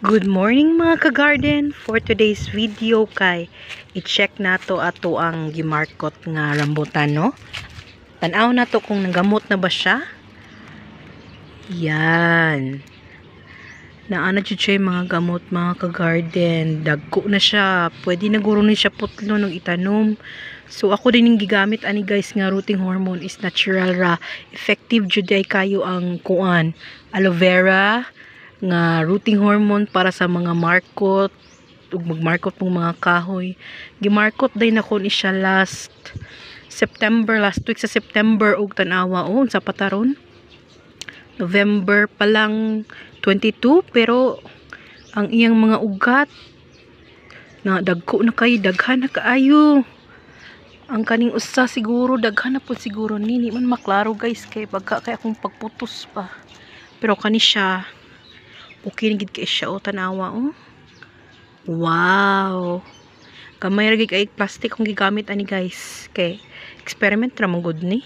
Good morning mga ka-garden. For today's video kay i-check nato ato ang gimarkot nga rambutan, no? Tanaw nato kung nagamot na ba siya. Yan. Naana jud siya mga gamot mga ka-garden. Dagko na siya. Pwede na guro ni siya putlo nung itanom. So ako din yung gigamit ani guys nga rooting hormone is natural ra. Effective jud ay kayo ang kuan. Aloe vera nga rooting hormone para sa mga markot ug magmarkot pong mga kahoy. Gimarkot day na ko ni siya last week sa September ug tanawa sa pataron November pa lang 22 pero ang iyang mga ugat na dagko na kay daghan na kaayo. Ang kaning usa siguro daghan na po siguro ni man maklaro guys kay pagka kay akong pagputos pa. Pero kani siya okay na gid kay siya tanawa Wow. Gamay ra gid kay plastic kung gigamit ani guys. Kay experiment ra man gud ni.